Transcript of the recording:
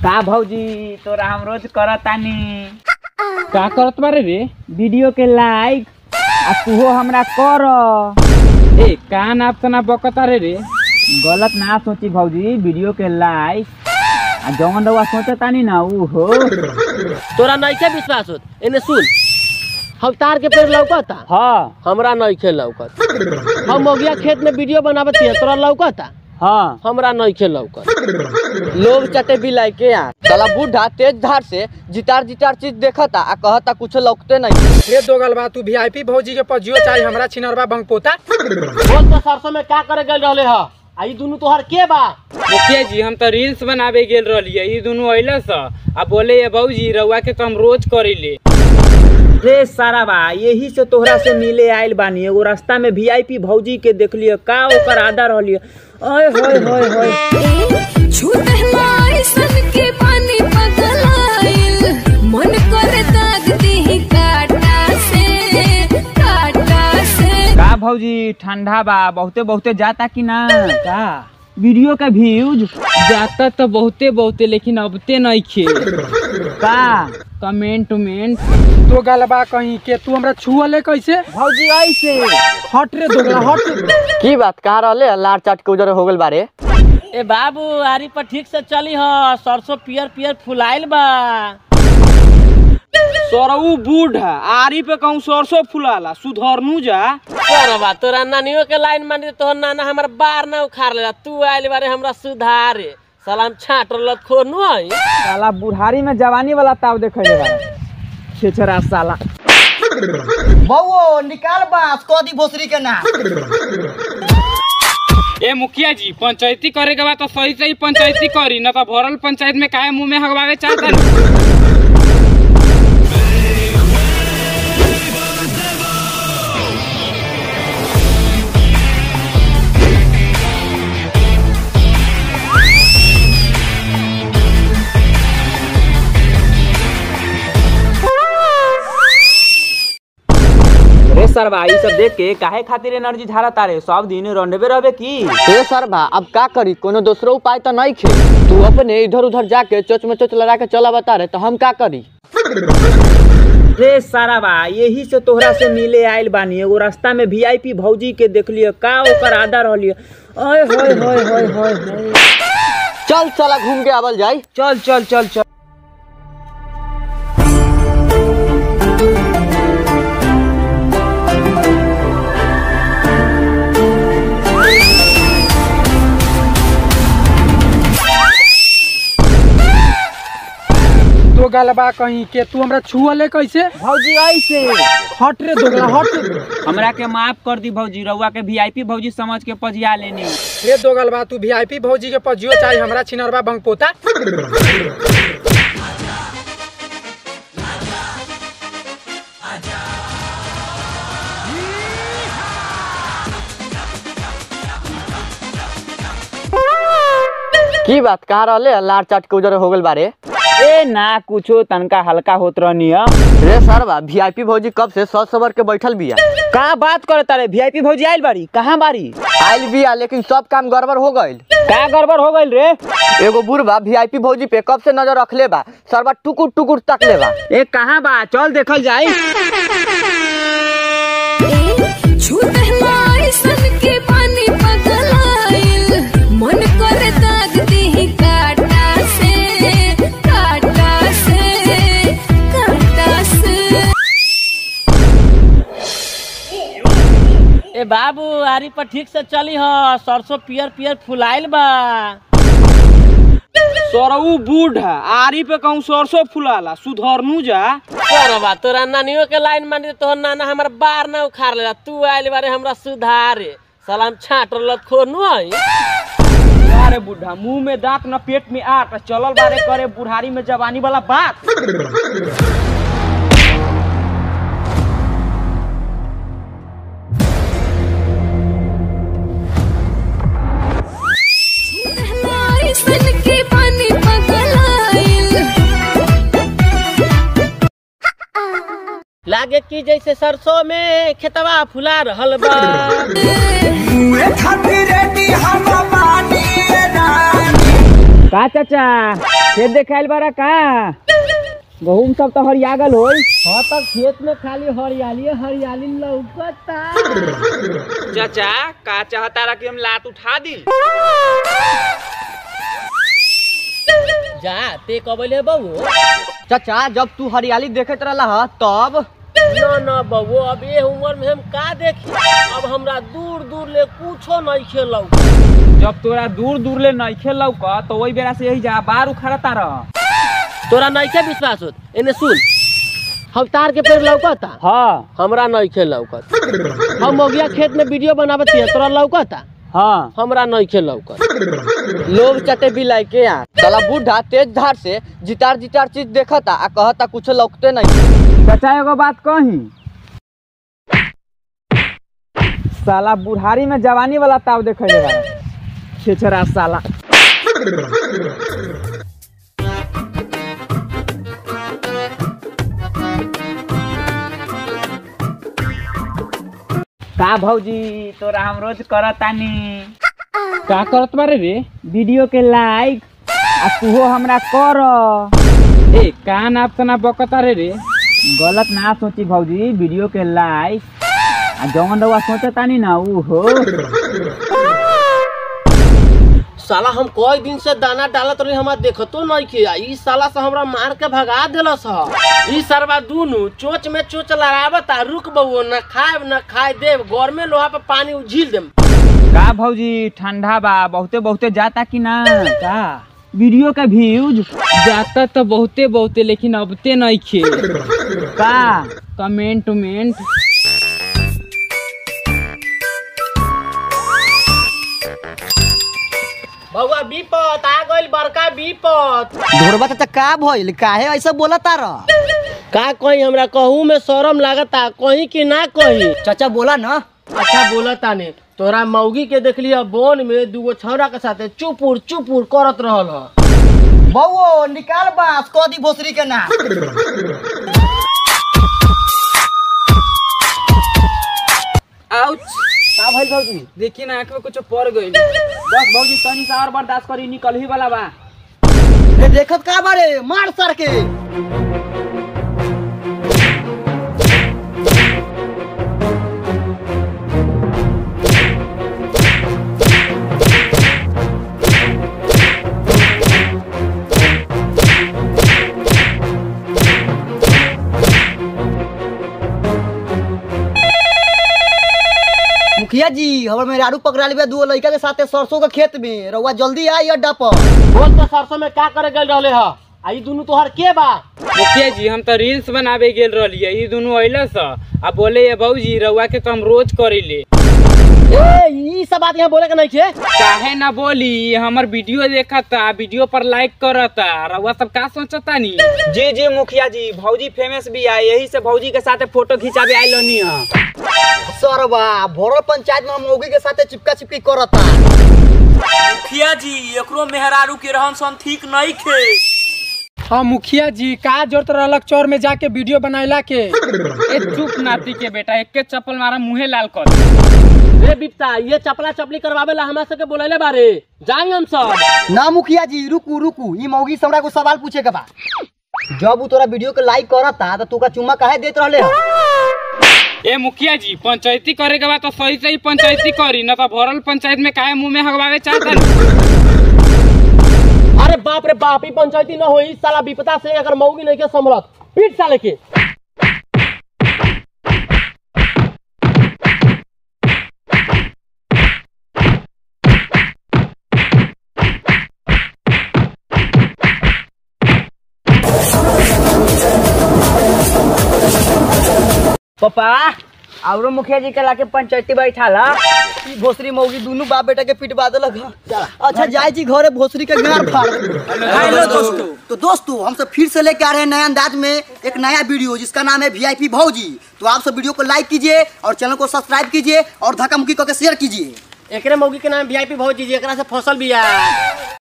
का भौजी तोरा हम रोज करतानी का करत बारे रे? वीडियो के लाइक आ तूहो हमरा कर। ए का नाप तना बकता रे? गलत ना सोची भौजी, वीडियो के लाइक आ जौन रउआ सोचतानी ना ऊ हो। तोरा नइखे विश्वास होत? एने सुन, हम तार के पेड़ लौकता। हाँ हमरा नइखे लौकत। हम मोगिया खेत में वीडियो बनावत हिय, तोरा लौकता? हाँ हमरा नइखे लौकत। लोग चटे भी लाइके यार। साला बूढ़ा तेज धार से जितार चीज देखता आ कहता कुछ लौकते नहीं। रे दोगल बा, तू वीआईपी भौजी के पजियो चाहे हमरा छिनरवा बंग पोता। बोल तो सरसों में का करे गेल रहले ह? आई दुनु तोहर के बा? मुखिया जी हम तो रील्स बनावे गेल रहलिए, ई दुनु अइले स आ बोले ये भौजी रउआ के तो हम रोज करिले। रे सारा बा, यही से तोहरा से मिले आइल बानी। एगो रास्ता में वीआईपी भौजी के देखलिए, का ओकर आधा रहलिए। ओए होय होय होय छूटहलाई सन के पानी पगलाइल, मन करे दाग देहि काटा से। का भौजी ठंडा बा, बहुते जाता कि ना? का वीडियो का व्यूज जाता तो बहुते लेकिन अबते नहीं खे। का कमेंट तो गलबा कहीं के तू हमरा छुअले कैसे? भौजी ऐसे हट रे दोगला हट। की बात कह रहले? लार चाट के उधर हो गेल बारे। ए बाबू आरी पर ठीक से चली ह, सरसों पियर फुलाइल बा। सरऊ बूढ़ा आरी पे कहूँ सरसों फुलाला, सुधरनु जा। बा तोरा नानियों के लाइन मानी, तोहर नाना हमर बार ना उखाड़ लेला। तू आइल बारे हमरा सुधारे, सलाम छाट लत खोनु आई। साला बुढ़ारी में जवानी वाला ताव देखे बा। छेछरा साला बउओ निकाल बास कोदी भोसरी के ना। ए मुखिया जी, पंचायती करे के बाद तो सही पंचायती करी, न तो भरल पंचायत में काहे मुंह में हगवावे चाहता। सरवा ई सब देख के काहे खातिर एनर्जी झाड़ा तारे? सब दिन रंडबे रहबे की? ए सरवा अब का करी, कोनो दूसरो उपाय तो नहीं खे। तू अपने इधर उधर जाके चोच में चोच लड़ा के चला बता रहे, तो हम का करी? रे सारा बा, यही से तोहरा से मिले आइल बानी। एगो रास्ता में वीआईपी भौजी के देखलिए, का ओकर आधा रहलिए। ओए होय होय होय होय होय। चल चला घूम के आवल जाई। चल चल चल चल। तो गलबा कहीं के तू हमरा छुअले कैसे? भौजी ऐसे हट रे दोगला हट। हमरा के माफ कर दी भौजी, रउआ के वीआईपी भौजी समझ के पजिया लेनी। रे दोगल बा, तू वीआईपी भौजी के पजियो चाहे हमरा छिनरवा बंग पोता। की बात कह रहले? लार चाट के उधर हो गेल बारे। ए ना कुछो, तनका हल्का होत रहनी है। रे सरवा, वीआईपी भौजी कब से सज सवर के बैठल बिया। का बात करता रे? वीआईपी भौजी आइल बारी? कहाँ बारी? आइल बिया, लेकिन सब काम गड़बड़ हो गइल। का गड़बड़ हो गइल रे? एगो बुढ़वा वीआईपी भौजी पे कब से नजर रखले बा, सरवा टुकुर टुकुर तकले बा। ए कहाँ बा? चल देखल जाए। छूटहलाई सन के पानी पगलाइल, मन करे दाग देहि काटा से। ए बाबू आरी पर ठीक से चली ह, सरसों पियर फुलाइल बा। सरऊ बूढ़ा आरी पे कहूँ सरसों फुलाला, सुधरनु जा। बा तोरा नानियों के लाइन मानी, तोहर नाना हमर बार ना उखाड़ लेला। तू आइल बारे हमरा सुधारे, सलाम छाट लत खोनु आई। अरे बूढ़ा, मुंह में दांत न पेट में आट, चलल बारे करे बुढ़ारी में जवानी वाला बात। सन के पानी पगलाइल, लागे कि जैसे सरसों में खेतवा फुला रहल बा। का चाचा खेत देखाइल बारा का गहूम सब तो हरिया गल होई। हाँ तब खेत में खाली हरियाली हरियाली लौकता। चाचा का चाहता रहा कि हम लात उठा दी। जा ते कबले बबू। चाचा जब तू हरियाली देखत रहला तब ना बबू अब ये उम्र में हम का देखी। अब हमरा दूर दूर ले कुछो नहीं खेलौ। जब तोरा दूर दूर ले नहीं खेलौ का तो वही बेरा से यही जा बार उखड़ता रह। तोरा नहीं के विश्वास होत एने सुन। हम तार के पेड़ लौकता। हाँ हमरा नहीं खेल लौकत। हम मोगिया खेत में वीडियो बनावत है तोरा लौकता। हाँ हमरा नहीं खेल लौकत। लोग चटे बिलाई के यहाँ साला बूढ़ा तेज धार से जितार जितार चीज देखता आ कहता कुछ लौकते नहीं। चाचा एगो बात कही, साला बुढ़ारी में जवानी वाला ताव देखे बा छेछरा साला। का भौजी तोरा हम रोज करतानी का करत बारे रे? वीडियो के लाइक आ तूहो हमरा कर। ए कान आप तना बकता रे रे। गलत ना सोची भौजी, वीडियो के लाइक आ जौन रउआ सोचतानी ना ऊ हो। साला हम कई दिन से दाना डालत रही हमरा देखतो नहीं किया। ई साला से हमरा मार के भगा देलस ह। ई सरवा दुनु चोच में चोच लड़ावता। रुक बउओ न खाए देव घर में लोहा पे पानी उझिल देम। का भौजी ठंडा बा बहुते बहुते जाता कि ना का वीडियो का व्यूज जाता तो बहुते बहुते लेकिन अबते नहीं खे। का कमेंट उमेंट बउआ विपत आ गइल बड़का विपत। ढोरबा चाचा का भइल काहे ऐसा बोलता रह? का कहीं हमरा कहूँ में शर्म लागता कहीं कि ना कहीं। चाचा बोला ना। अच्छा बोलता ने तोरा मौगी के देखलिए बोन में दूगो छौरा के साथे चुपुर चुपुर करत रहल ह। बउओ निकाल बांस कदी भोसरी के ना। आउच। का भइल भौजी? देखी ना आँख में कुछ पड़ गई। बस भौजी तनी सा और बर्दाश्त करी, निकल ही वाला बा। ए देखत का बारे मार सर के। मुखिया जी हमर मेहरारू पकड़ा लिबे दो लड़का के साथे सरसों के खेत में। रउआ जल्दी आई अड्डा पर। बोल तो सरसों में का करे गइल रहले ह? आई दुनु तोहर के बा? मुखिया जी हम तो रील्स बनावे गेल रहलिए। ई दोनों अइले स आ बोले ये भौजी रउआ के तो हम रोज करिले। ए ई सब बात यहाँ बोले के नहीं छे। काहे ना बोली, हमर वीडियो देखता, वीडियो पर लाइक करता। रउआ सब का सोचता नी? जी जी मुखिया जी, भौजी फेमस भी है, यही से भौजी के साथे फोटो खिंचावे आइल रहनी है। सरवा भोरल पंचायत में मौगी के साथे चिपका चिपकी करता। मुखिया जी एकरो मेहरारू के रहन सहन ठीक नहीं खे। हाँ मुखिया जी का जरूरत रहलक चौर में जाके वीडियो बनाइला के। ए चुप नाती के बेटा, एक के चप्पल मारा मुँहे लाल कर। ए बिपता ये चपला चपली करवावे ला हमरा से बोलेले बारे जाई हम सब। ना मुखिया जी रुकू रुकू, ई मौगी से हमरा को सवाल पूछे के बा। जब उ तोरा वीडियो के लाइक करता तो तू का चुम्मा काहे देत रहले ह? ए मुखिया जी पंचायती करे के बाद तो सही सही पंचायती करी, न तो भरल पंचायत में काहे मुँह में हगवावे चाहता। अरे बाप रे बाप, ई पंचायती न होई साला विपता से अगर मौगी नहीं के संभलत पीट साले के। पापा औरो मुखिया जी के लाके पंचायती बैठाला। ई भोसरी मौगी दोनों बाप बेटा के पिटवा देलक ह। अच्छा जाई जी घरे भोसरी के गार फाड़। हेलो दोस्तों, तो दोस्तों हम सब फिर से लेके आ रहे हैं नए अंदाज में एक नया वीडियो जिसका नाम है वीआईपी भौजी। तो आप सब वीडियो को लाइक कीजिए और चैनल को सब्सक्राइब कीजिए और धक्का मुक्की करके शेयर कीजिए। एकरे मौगी के नाम वीआईपी भौजी जी, एकरा से फसल बिया।